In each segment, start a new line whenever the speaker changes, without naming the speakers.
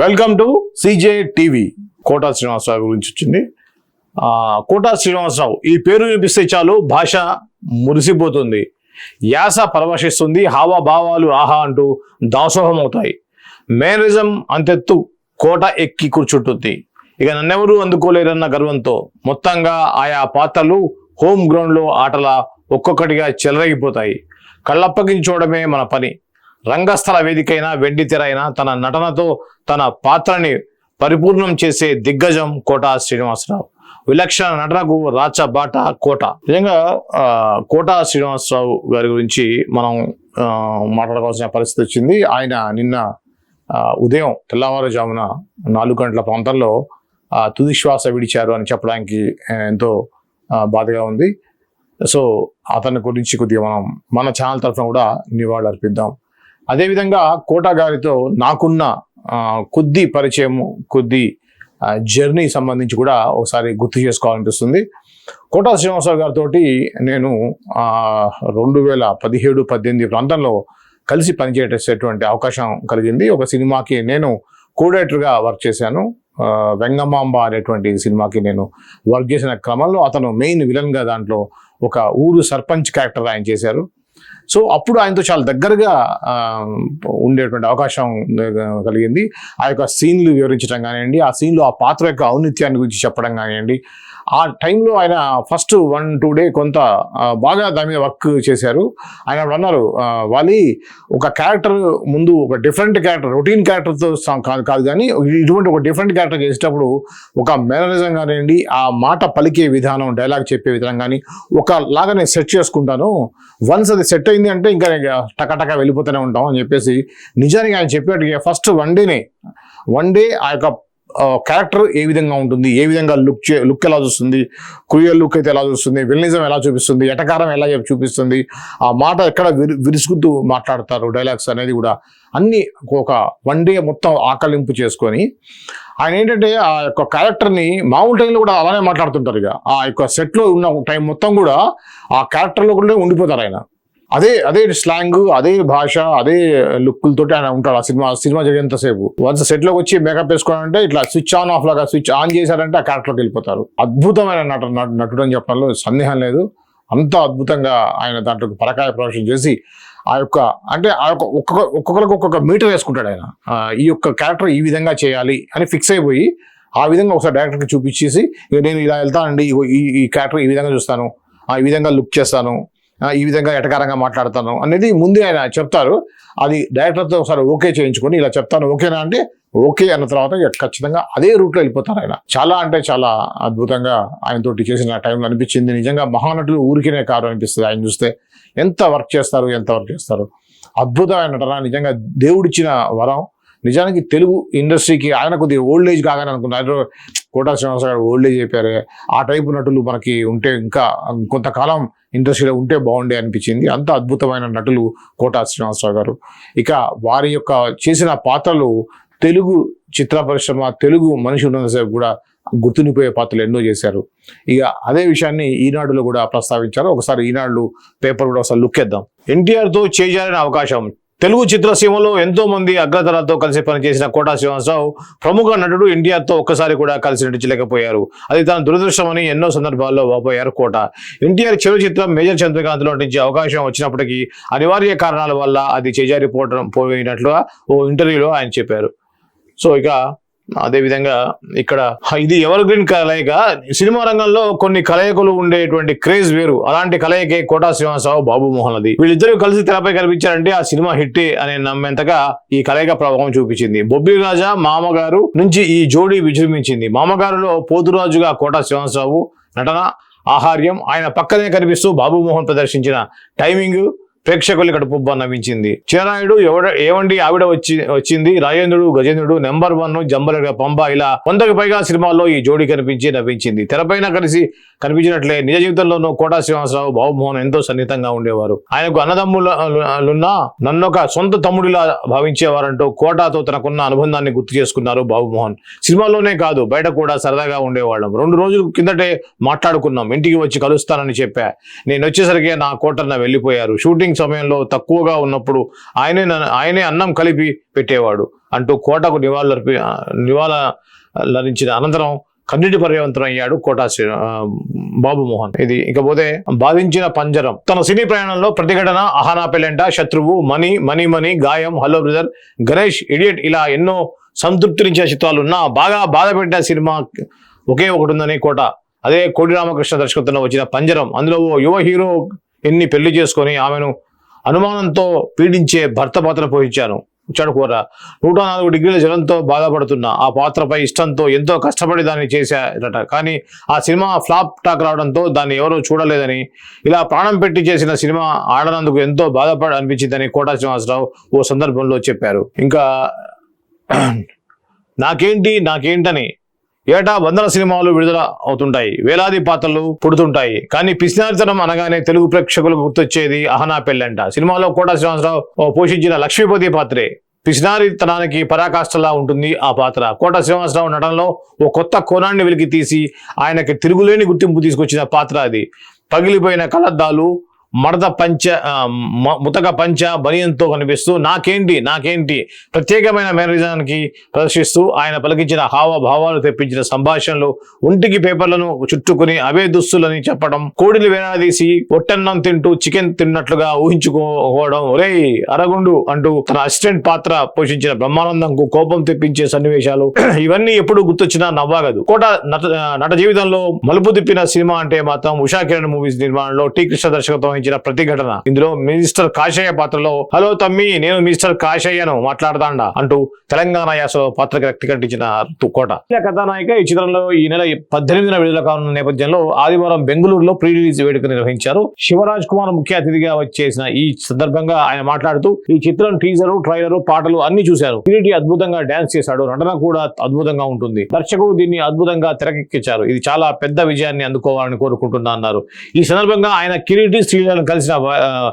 Welcome to CJ TV. Kota Srinivasa Rao గురించి వచ్చింది. Quota Srinivasarao ఈ పేరు వినిపిస్తే చాలు భాష మురిసిపోతుంది, యాస పరవశిస్తుంది, హావభావాలు ఆహా అంటూ దాసోహం అవుతాయి. మేనరిజం అంతెత్తు కోట ఎక్కి కూర్చుంటుంది. ఇక నన్నెవరూ అందుకోలేరన్న గర్వంతో మొత్తంగా ఆయా పాత్రలు హోమ్ గ్రౌండ్లో ఆటలా ఒక్కొక్కటిగా చెలరేగిపోతాయి. కళ్ళప్పగించోవడమే మన పని. రంగస్థల వేదికైనా వెండి తెర అయినా తన నటనతో తన పాత్రని పరిపూర్ణం చేసే దిగ్గజం కోటా శ్రీనివాసరావు. విలక్షణ నటనకు రాచబాట కోట. నిజంగా కోటా శ్రీనివాసరావు గారి గురించి మనం మాట్లాడుకోవాల్సిన పరిస్థితి వచ్చింది. ఆయన నిన్న ఉదయం తెల్లవారుజామున 4 గంటల ప్రాంతంలో తుది శ్వాస విడిచారు అని చెప్పడానికి ఎంతో బాధగా ఉంది. సో అతని గురించి కొద్దిగా మనం మన ఛానల్ తరఫున కూడా నివాళులు అర్పిద్దాం. అదేవిధంగా కోటా గారితో నాకున్న కొద్ది పరిచయము, కొద్ది జర్నీ సంబంధించి కూడా ఒకసారి గుర్తు చేసుకోవాలనిపిస్తుంది. కోటా శ్రీనివాసరావు గారితో నేను 2017-18 ప్రాంతంలో కలిసి పనిచేసేటువంటి అవకాశం కలిగింది. ఒక సినిమాకి నేను కోడైరెక్టర్గా వర్క్ చేశాను. వెంగమాంబ అనేటువంటి సినిమాకి నేను వర్క్ చేసిన క్రమంలో అతను మెయిన్ విలన్గా దాంట్లో ఒక ఊరు సర్పంచ్ క్యారెక్టర్ ఆయన చేశారు. సో అప్పుడు ఆయనతో చాలా దగ్గరగా ఉండేటువంటి అవకాశం కలిగింది. ఆ యొక్క సీన్లు వివరించడం కానివ్వండి, ఆ సీన్లో ఆ పాత్ర యొక్క ఔన్నత్యాన్ని గురించి చెప్పడం కానివ్వండి. ఆ టైంలో ఆయన ఫస్ట్ 1-2 డే కొంత బాగా దాని మీద వర్క్ చేశారు. ఆయన అప్పుడు అన్నారు, వాళ్ళు ఒక క్యారెక్టర్ ముందు ఒక డిఫరెంట్ క్యారెక్టర్, రొటీన్ క్యారెక్టర్తో కాదు కానీ ఇటువంటి ఒక డిఫరెంట్ క్యారెక్టర్ చేసేటప్పుడు ఒక మేనరిజం కానివ్వండి, ఆ మాట పలికే విధానం, డైలాగ్ చెప్పే విధానం కానీ ఒకలాగా నేను సెట్ చేసుకుంటాను. వన్స్ అది సెట్ అయింది అంటే ఇంకా టకటక వెళ్ళిపోతూనే ఉంటాం అని చెప్పేసి నిజానికి ఆయన చెప్పేట్టుగా ఫస్ట్ వన్ డే ఆ యొక్క క్యారెక్టర్ ఏ విధంగా ఉంటుంది, ఏ విధంగా లుక్ ఎలా చూస్తుంది, క్రూయల్ లుక్ అయితే ఎలా చూస్తుంది, విలనిజం ఎలా చూపిస్తుంది, ఎటకారం ఎలా చూపిస్తుంది, ఆ మాట ఎక్కడ విరుసుకుతూ మాట్లాడతారు, డైలాగ్స్ అనేది కూడా అన్ని ఒక 1 డే మొత్తం ఆకలింపు చేసుకొని ఆయన ఏంటంటే ఆ యొక్క క్యారెక్టర్ని మామూలు టైంలో కూడా అలానే మాట్లాడుతుంటారు. ఇక ఆ యొక్క సెట్లో ఉన్న టైం మొత్తం కూడా ఆ క్యారెక్టర్లో కూడా ఉండిపోతారు ఆయన. అదే స్లాంగ్, అదే భాష, అదే లుక్కులతోటి ఆయన ఉంటాడు ఆ సినిమా జరిగేంతసేపు. వన్స్ సెట్లోకి వచ్చి మేకప్ వేసుకోవాలంటే ఇట్లా స్విచ్ ఆన్ ఆఫ్ లాగా స్విచ్ ఆన్ చేశారంటే ఆ క్యారెక్టర్కి వెళ్ళిపోతారు. అద్భుతమైన నటుడు అని చెప్పడంలో సందేహం లేదు. అంత అద్భుతంగా ఆయన దాంట్లో పరకాయ ప్రవేశం చేసి ఆ యొక్క ఒక్కొక్కరికి ఒక్కొక్క మీటర్ వేసుకుంటాడు ఆయన. ఈ యొక్క క్యారెక్టర్ ఈ విధంగా చేయాలి అని ఫిక్స్ అయిపోయి ఆ విధంగా ఒకసారి డైరెక్టర్కి చూపించేసి నేను ఇలా వెళ్తానండి, ఈ క్యారెక్టర్ ఈ విధంగా చూస్తాను, ఈ విధంగా లుక్ చేస్తాను, ఈ విధంగా ఎటకారంగా మాట్లాడతాను అనేది ముందే ఆయన చెప్తారు. అది డైరెక్టర్తో ఒకసారి ఓకే చేయించుకొని ఇలా చెప్తాను, ఓకేనా అంటే ఓకే అన్న తర్వాత ఖచ్చితంగా అదే రూట్లో వెళ్ళిపోతారు ఆయన. చాలా అంటే చాలా అద్భుతంగా ఆయనతోటి చేసిన టైంలో అనిపించింది. నిజంగా మహానటులు ఊరికినే కారు అనిపిస్తుంది ఆయన చూస్తే. ఎంత వర్క్ చేస్తారు. అద్భుతమైన నటన, నిజంగా దేవుడిచ్చిన వరం. నిజానికి తెలుగు ఇండస్ట్రీకి ఆయన కొద్దిగా ఓల్డ్ ఏజ్ కాగానే అనుకున్నారు. కోటా శ్రీనివాసరావు గారు ఓల్డ్ ఏజ్ అయిపోయారు. ఆ టైపు నటులు మనకి ఉంటే ఇంకా కొంతకాలం ఇండస్ట్రీలో ఉంటే బాగుండే అనిపించింది. అంత అద్భుతమైన నటులు కోటా శ్రీనివాసరావు గారు. ఇక వారి యొక్క చేసిన పాత్రలు తెలుగు చిత్ర పరిశ్రమ, తెలుగు మనిషి ఉన్నంతసేపు కూడా గుర్తుండిపోయే పాత్రలు ఎన్నో చేశారు. ఇక అదే విషయాన్ని ఈనాడులో కూడా ప్రస్తావించారు. ఒకసారి ఈనాడు పేపర్ కూడా ఒకసారి లుక్ చేద్దాం. ఎన్టీఆర్తో చేజారిన అవకాశం. తెలుగు చిత్రసీమలో ఎంతో మంది అగ్రతరాలతో కలిసి పనిచేసిన కోటా శ్రీనివాసరావు ప్రముఖ నటుడు ఎన్టీఆర్తో ఒక్కసారి కూడా కలిసి నటించలేకపోయారు. అది తన దురదృష్టమని ఎన్నో సందర్భాల్లో వాపోయారు కోట. ఎన్టీఆర్ చివరి చిత్రం మేజర్ చంద్రకాంత్లో నటించే అవకాశం వచ్చినప్పటికీ అనివార్య కారణాల వల్ల అది చేజారిపోయినట్లుగా ఓ ఇంటర్వ్యూలో ఆయన చెప్పారు. సో ఇక అదేవిధంగా ఇక్కడ ఇది ఎవర్ గ్రీన్ కలయిక. సినిమా రంగంలో కొన్ని కలయికలు ఉండేటువంటి క్రేజ్ వేరు. అలాంటి కలయికే కోటా శ్రీనివాసరావు, బాబు మోహన్ అది. వీళ్ళిద్దరూ కలిసి తెరపై కనిపించారంటే ఆ సినిమా హిట్టే అనే నమ్మేంతగా ఈ కలయిక ప్రభావం చూపించింది. బొబ్బిలి రాజా, మామగారు నుంచి ఈ జోడీ విజృంభించింది. మామగారులో పోతురాజుగా కోటా శ్రీనివాసరావు నటన, ఆహార్యం, ఆయన పక్కనే కనిపిస్తూ బాబు మోహన్ ప్రదర్శించిన టైమింగ్ ప్రేక్షకులు కడుపుబ్బ నవ్వించింది. చిరనాయుడు, ఏవండి ఆవిడ వచ్చింది, రాజేంద్రుడు, గజేంద్రుడు, నెంబర్ 1, జంబలగ, పంబ ఇలా 100కి పైగా సినిమాల్లో ఈ జోడీ నవ్వించింది. తెరపైన కలిసి కనిపించినట్లే నిజ జీవితంలోనూ కోటా శ్రీనివాసరావు, బాబు మోహన్ ఎంతో సన్నిహితంగా ఉండేవారు. ఆయనకు అన్నదమ్ములున్నా నన్నొక సొంత తమ్ముడిలా భావించేవారంటూ కోటాతో తనకున్న అనుబంధాన్ని గుర్తు చేసుకున్నారు బాబు మోహన్. సినిమాలోనే కాదు బయట కూడా సరదాగా ఉండేవాళ్ళం. 2 రోజుల కిందటే మాట్లాడుకున్నాం, ఇంటికి వచ్చి కలుస్తానని చెప్పా. నేను వచ్చేసరికి నా కోటన్న వెళ్ళిపోయారు. షూటింగ్ సమయంలో తక్కువగా ఉన్నప్పుడు ఆయనే అన్నం కలిపి పెట్టేవాడు. అంటూ కోటకు నివాళులర్పించిన అనంతరం కన్నీటి పర్యవంతం అయ్యాడు కోటా బాబు మోహన్. ఇది ఇకపోతే బాధించిన పంజరం. తన సినీ ప్రయాణంలో ప్రతిఘటన, అహానా పెళ్ళంట, శత్రువు, మనీ మనీ మనీ, గాయం, హలో బ్రదర్, గణేష్, ఇడియట్ ఇలా ఎన్నో సంతృప్తినిచ్చే చిత్రాలు ఉన్నా బాగా బాధపెట్టిన సినిమా ఒకే ఒకటి ఉందని కోట. అదే కోడి రామకృష్ణ దర్శకత్వంలో వచ్చిన పంజరం. అందులో ఓ యువ హీరో ఎన్ని పెళ్లి చేసుకొని ఆమెను అనుమానంతో పీడించే భర్త పాత్ర పోషించాను. కూర 104 డిగ్రీల జ్వరంతో బాధపడుతున్న ఆ పాత్రపై ఇష్టంతో ఎంతో కష్టపడి దాన్ని చేశారట. కానీ ఆ సినిమా ఫ్లాప్ టాక్ రావడంతో దాన్ని ఎవరూ చూడలేదని, ఇలా ప్రాణం పెట్టి చేసిన సినిమా ఆడనందుకు ఎంతో అనిపించిందని కోటా శ్రీనివాసరావు ఓ సందర్భంలో చెప్పారు. ఇంకా నాకేంటని ఏటా 100 సినిమాలు విడుదల అవుతుంటాయి, వేలాది పాత్రలు పుడుతుంటాయి, కానీ పిసినారితనం అనగానే తెలుగు ప్రేక్షకులకు గుర్తొచ్చేది అహనా పెళ్ళంట. సినిమాలో కోటా శ్రీనివాసరావు పోషించిన లక్ష్మీపతి పాత్రే పిసినారితనానికి పరాకాష్ఠలా ఉంటుంది ఆ పాత్ర. కోటా శ్రీనివాసరావు నటనలో ఓ కొత్త కోణాన్ని వెలికి తీసి ఆయనకి తిరుగులేని గుర్తింపు తీసుకొచ్చిన పాత్ర అది. పగిలిపోయిన కళ్ళద్దాలు, ముతక పంచ బనియంతో కనిపిస్తూ నాకేంటి ప్రత్యేకమైన మేనరిజానికి ప్రదర్శిస్తూ ఆయన పలికించిన హావభావాలు తెప్పించిన సంభాషణలు, ఒంటికి పేపర్లను చుట్టుకుని అవే దుస్తులని చెప్పడం, కోడిని వేలాడదీసి ఒట్టన్నం తింటూ చికెన్ తిన్నట్లుగా ఊహించుకోవడం, ఒరేయ్ అరగుండు అంటూ తన అసిస్టెంట్ పాత్ర పోషించిన బ్రహ్మానందంకు కోపం తెప్పించే సన్నివేశాలు, ఇవన్నీ ఎప్పుడు గుర్తొచ్చినా నవ్వాగదు. కోట నట జీవితంలో మలుపు తిప్పిన సినిమా అంటే మాత్రం ఉషా కిరణ్ మూవీస్ నిర్మాణంలో టి కృష్ణ దర్శకత్వం ప్రతిఘటన. ఇందులో మినిస్టర్ కాశయ్య పాత్రలో హలో తమ్మి నేను మిస్టర్ కాశయ్యను మాట్లాడతాండా అంటూ తెలంగాణ యాసలో పాత్రకి రక్తి కట్టించిన కోట. కథానాయిక ఈ చిత్రంలో ఈ నెల 18న విడుదల కానున్న నేపథ్యంలో ఆదివారం బెంగళూరులో ప్రీ రిలీజ్ వేడుక నిర్వహించారు. శివరాజ్ కుమార్ ముఖ్య అతిథిగా వచ్చేసిన ఈ సందర్భంగా ఆయన మాట్లాడుతూ ఈ చిత్రం టీజరు, ట్రైలరు, పాటలు అన్ని చూశారు. కిరీటి అద్భుతంగా డాన్స్ చేశాడు, నటన కూడా అద్భుతంగా ఉంటుంది. దర్శకుడు దీన్ని అద్భుతంగా తెరకెక్కించారు. ఇది చాలా పెద్ద విజయాన్ని అందుకోవాలని కోరుకుంటున్నా అన్నారు. ఈ సందర్భంగా ఆయన కిరీటి శ్రీలను కలిసిన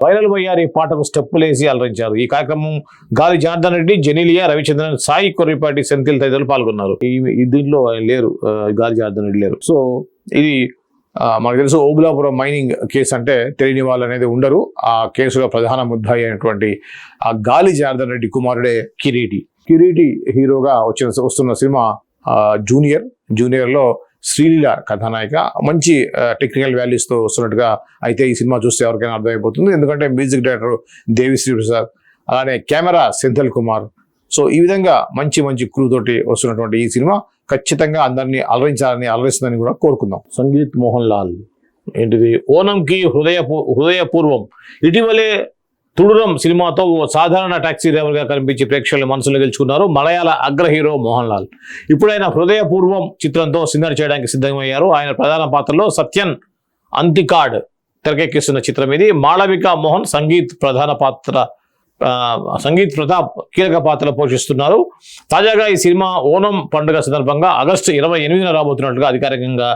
వైరల్ వయ్యారి పాటకు స్టెప్పులేసి అలరించారు. ఈ కార్యక్రమం గాలి జనార్దన్ రెడ్డి, జెనీలియా, రవిచంద్రన్, సాయి కొర్రిపాటి, సెంథిల్ తదితరులు పాల్గొన్నారు. దీంట్లో లేరు, గాలి జనార్దన్ రెడ్డి లేరు. సో ఇది మనకు తెలుసు ఓబులాపురం మైనింగ్ కేసు అంటే తెలియని వాళ్ళు అనేది ఉండరు. ఆ కేసులో ప్రధాన ముద్దాయి అయినటువంటి ఆ గాలి జనార్దన్ రెడ్డి కుమారుడే కిరీటి హీరోగా వస్తున్న సినిమా జూనియర్లో శ్రీలీల కథానాయిక. మంచి టెక్నికల్ వాల్యూస్తో వస్తున్నట్టుగా అయితే ఈ సినిమా చూస్తే ఎవరికైనా అర్థమైపోతుంది. ఎందుకంటే మ్యూజిక్ డైరెక్టర్ దేవిశ్రీ ప్రసాద్, అలానే కెమెరా సెంథిల్ కుమార్. సో ఈ విధంగా మంచి క్రూ తోటి వస్తున్నటువంటి ఈ సినిమా ఖచ్చితంగా అందరినీ అలరిస్తుందని కూడా కోరుకుందాం. సంగీత్ మోహన్ లాల్ ఏంటిది ఓనంకి హృదయపూర్వం. ఇటీవలే తుడురం సినిమాతో ఓ సాధారణ టాక్సీ డ్రైవర్గా కనిపించి ప్రేక్షకుల మనసులో గెలుచుకున్నారు మలయాళ అగ్ర హీరో మోహన్ లాల్. ఇప్పుడు ఆయన హృదయపూర్వం చిత్రంతో సినిమా చేయడానికి సిద్ధమయ్యారు. ఆయన ప్రధాన పాత్రలో సత్యన్ అంతికాడ్ తెరకెక్కిస్తున్న చిత్రం ఇది. మాళవిక మోహన్ సంగీత్ ప్రతాప్ కీలక పాత్ర పోషిస్తున్నారు. తాజాగా ఈ సినిమా ఓనం పండుగ సందర్భంగా ఆగస్టు 28న రాబోతున్నట్లుగా అధికారికంగా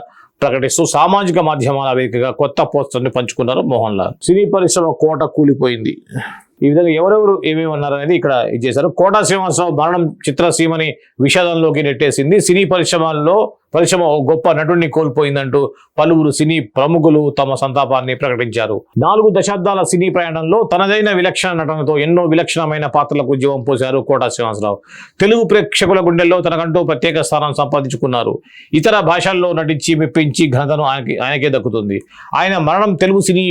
ప్రకటిస్తూ సామాజిక మాధ్యమాల వేదికగా కొత్త పోస్టర్ని పంచుకున్నారు మోహన్ లాల్. సినీ పరిశ్రమ కోట కూలిపోయింది. ఈ విధంగా ఎవరెవరు ఏమేమి అన్నారు అనేది ఇక్కడ ఇచ్చేశారు. కోటా శ్రీనివాసరావు మరణం చిత్రసీమని విషాదంలోకి నెట్టేసింది. సినీ పరిశ్రమ గొప్ప నటుడిని కోల్పోయిందంటూ పలువురు సినీ ప్రముఖులు తమ సంతాపాన్ని ప్రకటించారు. 4 దశాబ్దాల సినీ ప్రయాణంలో తనదైన విలక్షణ నటనతో ఎన్నో విలక్షణమైన పాత్రలకు జీవం పోశారు కోటా శ్రీనివాసరావు. తెలుగు ప్రేక్షకుల గుండెల్లో తనకంటూ ప్రత్యేక స్థానం సంపాదించుకున్నారు. ఇతర భాషల్లో నటించి మెప్పించి ఘనతను ఆయనకే దక్కుతుంది. ఆయన మరణం తెలుగు సినీ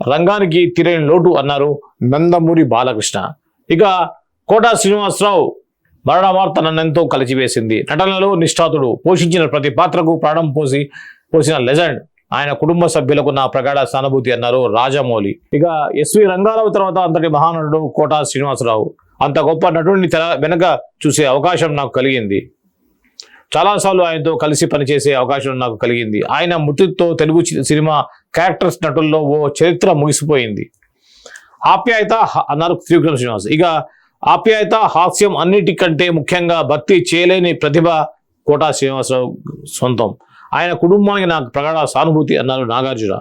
రంగానికి తీరని లోటు అన్నారు నందమూరి బాలకృష్ణ. ఇక కోటా శ్రీనివాసరావు మరణ వార్త నన్నెంతో కలిచివేసింది. నటనలో నిష్ఠాతుడు, పోషించిన ప్రతి పాత్రకు ప్రాణం పోసిన లెజెండ్. ఆయన కుటుంబ సభ్యులకు నా ప్రగాఢ సానుభూతి అన్నారు రాజమౌళి. ఇక ఎస్వి రంగారావు తర్వాత అంతటి మహానటుడు కోటా శ్రీనివాసరావు. అంత గొప్ప నటుడిని వెనక చూసే అవకాశం నాకు కలిగింది. చాలాసార్లు ఆయనతో కలిసి పనిచేసే అవకాశం నాకు కలిగింది. ఆయన మృతితో తెలుగు సినిమా క్యారెక్టర్స్ నటుల్లో ఓ చరిత్ర ముగిసిపోయింది. ఆప్యాయత అన్నారు త్రివిక్రమ్ శ్రీనివాస్. ఇక ఆప్యాయత, హాస్యం అన్నిటికంటే ముఖ్యంగా భర్తీ చేయలేని ప్రతిభ కోటా శ్రీనివాసరావు సొంతం. ఆయన కుటుంబానికి నాకు ప్రగాఢ సానుభూతి అన్నారు నాగార్జున.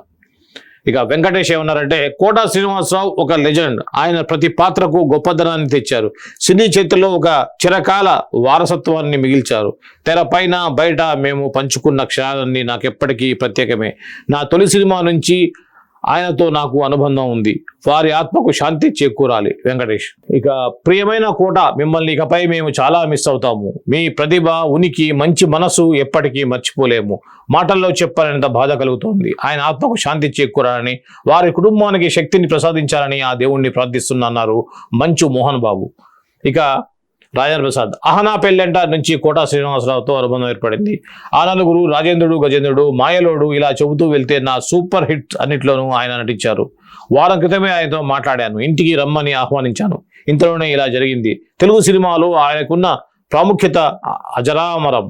ఇక వెంకటేష్ ఏమన్నారంటే కోటా శ్రీనివాసరావు ఒక లెజెండ్. ఆయన ప్రతి పాత్రకు గొప్పదనాన్ని తెచ్చారు. సినీ చరిత్రలో ఒక చిరకాల వారసత్వాన్ని మిగిల్చారు. తెరపైన బయట మేము పంచుకున్న క్షణాలన్నీ నాకెప్పటికీ ప్రత్యేకమే. నా తొలి సినిమా నుంచి ఆయనతో నాకు అనుబంధం ఉంది. వారి ఆత్మకు శాంతి చేకూరాలి. వెంకటేష్. ఇక ప్రియమైన కోట, మిమ్మల్ని ఇకపై మేము చాలా మిస్ అవుతాము. మీ ప్రతిభ, ఉనికి, మంచి మనసు ఎప్పటికీ మర్చిపోలేము. మాటల్లో చెప్పాలనేంత బాధ కలుగుతోంది. ఆయన ఆత్మకు శాంతి చేకూరాలని, వారి కుటుంబానికి శక్తిని ప్రసాదించాలని ఆ దేవుణ్ణి ప్రార్థిస్తున్నారు మంచు మోహన్ బాబు. ఇక రాజేంద్ర ప్రసాద్. అహనా పెళ్ళంట నుంచి కోటా శ్రీనివాసరావుతో అనుబంధం ఏర్పడింది. ఆ నలుగురు, రాజేంద్రుడు, గజేంద్రుడు, మాయలోడు ఇలా చెబుతూ వెళ్తే నా సూపర్ హిట్ అన్నిట్లోనూ ఆయన నటించారు. వారం క్రితమే ఆయనతో మాట్లాడాను. ఇంటికి రమ్మని ఆహ్వానించాను. ఇంతలోనే ఇలా జరిగింది. తెలుగు సినిమాలో ఆయనకున్న ప్రాముఖ్యత అజరామరం.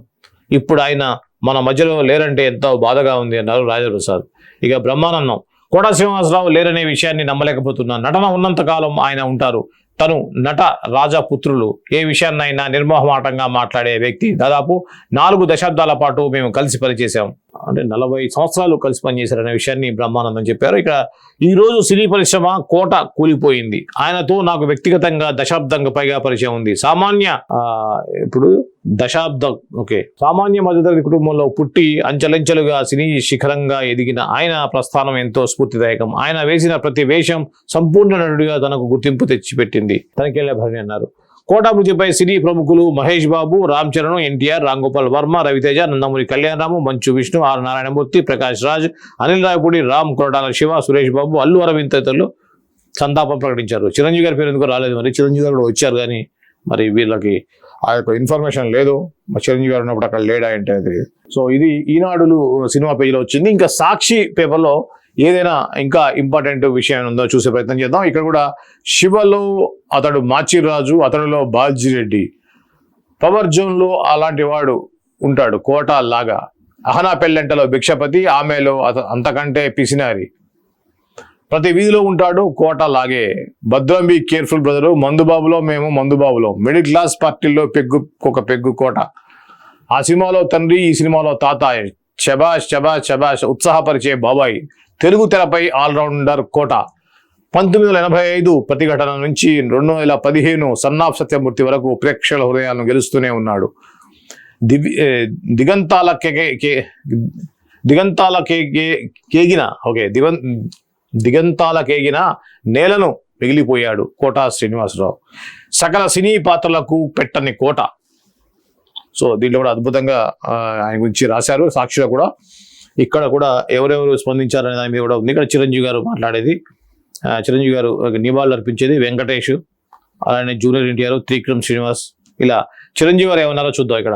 ఇప్పుడు ఆయన మన మధ్యలో లేరంటే ఎంతో బాధగా ఉంది అన్నారు రాజేంద్ర ప్రసాద్. ఇక బ్రహ్మానందం. కోటా శ్రీనివాసరావు లేరనే విషయాన్ని నమ్మలేకపోతున్నాను. నటన ఉన్నంతకాలం ఆయన ఉంటారు. తను నట రాజపుత్రులు. ఏ విషయాన్నైనా నిర్మోహమాటంగా మాట్లాడే వ్యక్తి. దాదాపు 4 దశాబ్దాల పాటు మేము కలిసి పనిచేసాం. అంటే 40 సంవత్సరాలు కలిసి పనిచేశారనే విషయాన్ని బ్రహ్మానందం చెప్పారు. ఇక ఈరోజు సినీ పరిశ్రమ కోట కూలిపోయింది. ఆయనతో నాకు వ్యక్తిగతంగా దశాబ్దంగా పైగా పరిచయం ఉంది. సామాన్య మధ్యతరగతి కుటుంబంలో పుట్టి అంచెలంచెలుగా సినీ శిఖరంగా ఎదిగిన ఆయన ప్రస్థానం ఎంతో స్ఫూర్తిదాయకం. ఆయన వేసిన ప్రతి వేషం సంపూర్ణ నటుడిగా తనకు గుర్తింపు తెచ్చిపెట్టింది. తనికెళ్లే భరణి అన్నారు. కోట మృతిపై సినీ ప్రముఖులు మహేష్ బాబు, రామ్ చరణ్, ఎన్టీఆర్, రామ్ గోపాల్ వర్మ, రవితేజ, నందమూరి కళ్యాణరాము, మంచు విష్ణు, ఆర్ నారాయణమూర్తి, ప్రకాష్ రాజ్, అనిల్ రాయపూడి, రామ్ కొరటాల శివ, సురేష్ బాబు, అల్లు అరవింద్ తదితరులు సంతాపం ప్రకటించారు. చిరంజీవి గారి పేరు ఎందుకు రాలేదు? మరి చిరంజీవి గారు కూడా వచ్చారు, కానీ మరి వీళ్ళకి ఆ యొక్క ఇన్ఫర్మేషన్ లేదు. చిరంజీవి గారు ఉన్నప్పుడు అక్కడ లేడా అంటే తెలియదు. సో ఇది ఈనాడులు సినిమా పేజీలో వచ్చింది. ఇంకా సాక్షి పేపర్లో ఏదైనా ఇంకా ఇంపార్టెంట్ విషయం ఉందో చూసే ప్రయత్నం చేద్దాం. ఇక్కడ కూడా శివలో అతడు మాచిరాజు, అతడిలో బాజిరెడ్డి, పవర్ జోన్లో అలాంటి వాడు ఉంటాడు కోట లాగా. అహనా పెళ్ళంటలో భిక్షపతి, ఆమెలో అంతకంటే పిసినారి. ప్రతి వీధిలో ఉంటాడు కోట లాగే. భద్రం బి కేర్ఫుల్ బ్రదరు. మందుబాబులో మేము మందుబాబులో. మిడిల్ క్లాస్ పార్టీల్లో పెగ్గు కోట. ఆ సినిమాలో తండ్రి, ఈ సినిమాలో తాత. శబాష్ శబాష్ శబాష్. ఉత్సాహపరిచే బాబాయ్. తెలుగు తెరపై ఆల్రౌండర్ కోట. 1985 ప్రతిఘటన నుంచి 2015 సన్నాఫ్ సత్యమూర్తి వరకు ప్రేక్షకుల హృదయాలను గెలుస్తూనే ఉన్నాడు. దిగంతాలకేగిన నేలను మిగిలిపోయాడు కోటా శ్రీనివాసరావు. సకల సినీ పాత్రలకు పెట్టని కోట. సో దీంట్లో కూడా అద్భుతంగా ఆయన గురించి రాశారు సాక్షిలో కూడా. ఇక్కడ కూడా ఎవరెవరు స్పందించారనే దాని మీద కూడా ఉంది. ఇక్కడ చిరంజీవి గారు మాట్లాడేది, చిరంజీవి గారు నివాళులు అర్పించేది, వెంకటేష్, అలానే జూనియర్ ఎన్టీఆర్, త్రివిక్రమ్ శ్రీనివాస్, ఇలా చిరంజీవి గారు ఏమన్నారో చూద్దాం. ఇక్కడ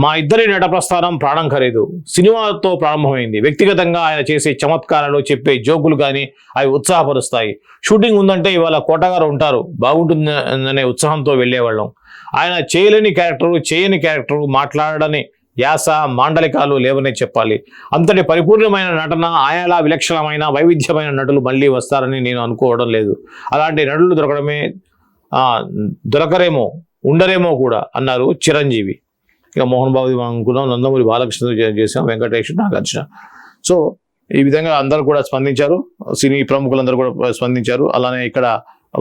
మా ఇద్దరి నట ప్రస్థానం ప్రాణం ఖరీదు. సినిమాతో ప్రారంభమైంది. వ్యక్తిగతంగా ఆయన చేసే చమత్కారాలు, చెప్పే జోకులు కానీ అవి ఉత్సాహపరుస్తాయి. షూటింగ్ ఉందంటే ఇవాళ కోటగారు ఉంటారు, బాగుంటుందనే ఉత్సాహంతో వెళ్ళేవాళ్ళం. ఆయన చేయని క్యారెక్టరు, మాట్లాడని యాస, మాండలికాలు లేవనే చెప్పాలి. అంతటి పరిపూర్ణమైన నటన, ఆయనలా విలక్షణమైన వైవిధ్యమైన నటులు మళ్ళీ వస్తారని నేను అనుకోవడం లేదు. అలాంటి నటులు దొరకరేమో, ఉండరేమో కూడా అన్నారు చిరంజీవి. ఇక మోహన్ బాబు అనుకున్నాం, నందమూరి బాలకృష్ణతో చేసాం, వెంకటేష్, నాగార్జున. సో ఈ విధంగా అందరూ కూడా స్పందించారు. సినీ ప్రముఖులందరూ కూడా స్పందించారు. అలానే ఇక్కడ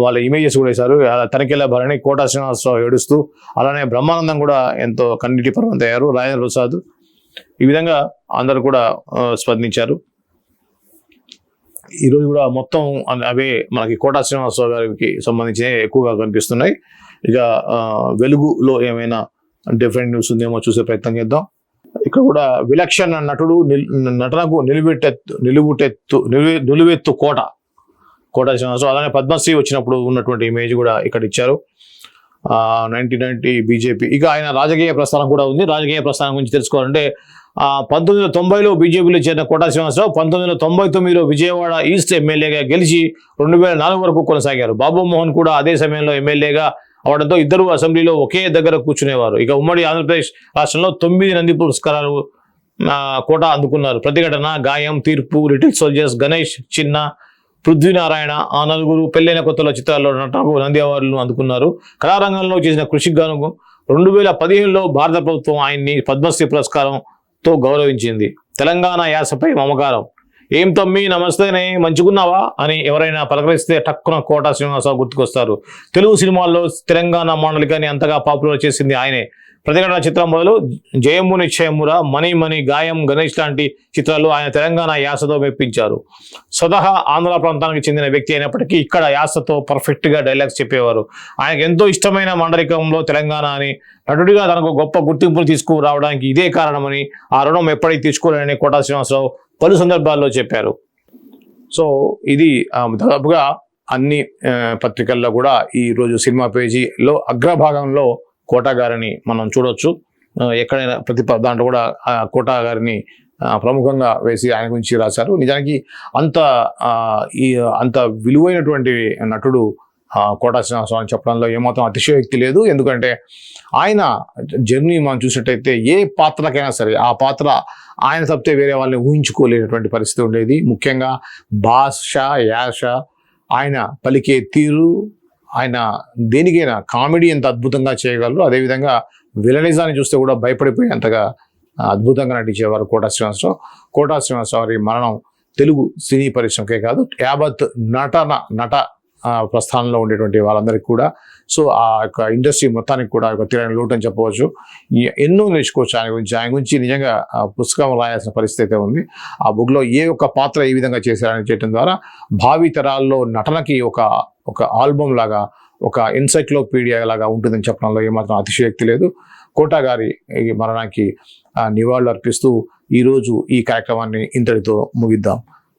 వాళ్ళ ఇమేజెస్ కూడా వేశారు. తనికెళ్ల భరణి, కోటా శ్రీనివాసరావు ఏడుస్తూ, అలానే బ్రహ్మానందం కూడా ఎంతో కన్నీటి పర్వంత అయ్యారు, రాజేంద్ర ప్రసాద్. ఈ విధంగా అందరూ కూడా స్పందించారు. ఈరోజు కూడా మొత్తం అవే మనకి కోటా శ్రీనివాసరావు గారికి సంబంధించి ఎక్కువగా కనిపిస్తున్నాయి. ఇక వెలుగులో ఏమైనా డిఫరెంట్ న్యూస్ ఉందేమో చూసే ప్రయత్నం చేద్దాం. ఇక్కడ కూడా విలక్షణ నటుడు, నటనకు నిలువెత్తు కోటా శ్రీనివాసరావు. అలానే పద్మశ్రీ వచ్చినప్పుడు ఉన్నటువంటి ఇమేజ్ కూడా ఇక్కడ ఇచ్చారు. 1990 బీజేపీ. ఇక ఆయన రాజకీయ ప్రస్థానం కూడా ఉంది. రాజకీయ ప్రస్థానం గురించి తెలుసుకోవాలంటే 1990లో బీజేపీలో చేరిన కోటా శ్రీనివాసరావు 1999లో విజయవాడ ఈస్ట్ ఎమ్మెల్యేగా గెలిచి 2004 వరకు కొనసాగారు. బాబు మోహన్ కూడా అదే సమయంలో ఎమ్మెల్యేగా అవడంతో ఇద్దరు అసెంబ్లీలో ఒకే దగ్గర కూర్చునేవారు. ఇక ఉమ్మడి ఆంధ్రప్రదేశ్ రాష్ట్రంలో 9 నంది పురస్కారాలు కోట అందుకున్నారు. ప్రతిఘటన, గాయం, తీర్పు, లిటిల్ సోల్జర్స్, గణేష్, చిన్న, పృథ్వీనారాయణ, ఆ నలుగురు, పెళ్ళైన కొత్తలో చిత్రాల్లో నటనకు నంది అవార్డులను అందుకున్నారు. కళారంగంలో చేసిన కృషికి గాను 2015లో భారత ప్రభుత్వం ఆయన్ని పద్మశ్రీ పురస్కారంతో గౌరవించింది. తెలంగాణ యాసపై మమకారం. ఏం తమ్మి, నమస్తేనే, మంచుకున్నావా అని ఎవరైనా పలకరిస్తే టక్కున కోటా శ్రీనివాసరావు గుర్తుకొస్తారు. తెలుగు సినిమాల్లో తెలంగాణ మాండలికాన్ని అంతగా పాపులర్ చేసింది ఆయనే. ప్రతిఘటన చిత్రం మొదలు జయము నిశ్చయమురా, మణి మణి, గాయం, గణేష్ లాంటి చిత్రాలు ఆయన తెలంగాణ యాసతో మెప్పించారు. స్వతహా ఆంధ్ర ప్రాంతానికి చెందిన వ్యక్తి అయినప్పటికీ ఇక్కడ యాసతో పర్ఫెక్ట్గా డైలాగ్స్ చెప్పేవారు. ఆయనకు ఎంతో ఇష్టమైన మండలికంలో తెలంగాణ అని, నటుడిగా తనకు గొప్ప గుర్తింపును తీసుకురావడానికి ఇదే కారణమని, ఆ రుణం ఎప్పటికీ తీసుకోలేని కోటా శ్రీనివాసరావు పలు సందర్భాల్లో చెప్పారు. సో ఇది దాదాపుగా అన్ని పత్రికల్లో కూడా ఈరోజు సినిమా పేజీలో అగ్రభాగంలో కోటా గారిని మనం చూడవచ్చు. ఎక్కడైనా ప్రతి దాంట్లో కూడా కోటా గారిని ప్రముఖంగా వేసి ఆయన గురించి రాశారు. నిజానికి అంత విలువైనటువంటి నటుడు కోటా శ్రీనివాసరావు అని చెప్పడంలో ఏమాత్రం అతిశయోక్తి లేదు. ఎందుకంటే ఆయన జర్నీ మనం చూసినట్టయితే ఏ పాత్రకైనా సరే ఆ పాత్ర ఆయన తప్పితే వేరే వాళ్ళని ఊహించుకోలేనటువంటి పరిస్థితి ఉండేది. ముఖ్యంగా భాష, యాస, ఆయన పలికే తీరు, ఆయన దేనికైనా కామెడీ ఎంత అద్భుతంగా చేయగలరు. అదేవిధంగా విలనిజాన్ని చూస్తే కూడా భయపడిపోయేంతగా అద్భుతంగా నటించేవారు కోటా శ్రీనివాసరావు. కోటా శ్రీనివాసరావు వారి మరణం తెలుగు సినీ పరిశ్రమకే కాదు యావత్ నట ప్రస్థానంలో ఉండేటువంటి వాళ్ళందరికీ కూడా, సో ఆ యొక్క ఇండస్ట్రీ మొత్తానికి కూడా ఒక తీరని లోటు అని చెప్పవచ్చు. ఎన్నో నేర్చుకోవచ్చు ఆయన గురించి నిజంగా పుస్తకం రాయాల్సిన పరిస్థితి అయితే ఉంది. ఆ బుక్లో ఏ ఒక్క పాత్ర ఏ విధంగా చేశారని చేయడం ద్వారా భావి తరాల్లో నటనకి ఒక ఆల్బమ్ లాగా, ఒక ఎన్సైక్లోపీడియా లాగా ఉంటుందని చెప్పడంలో ఏమాత్రం అతిశయోక్తి లేదు. కోటా గారి మరణానికి నివాళులు అర్పిస్తూ ఈరోజు ఈ కార్యక్రమాన్ని ఇంతటితో ముగిద్దాం.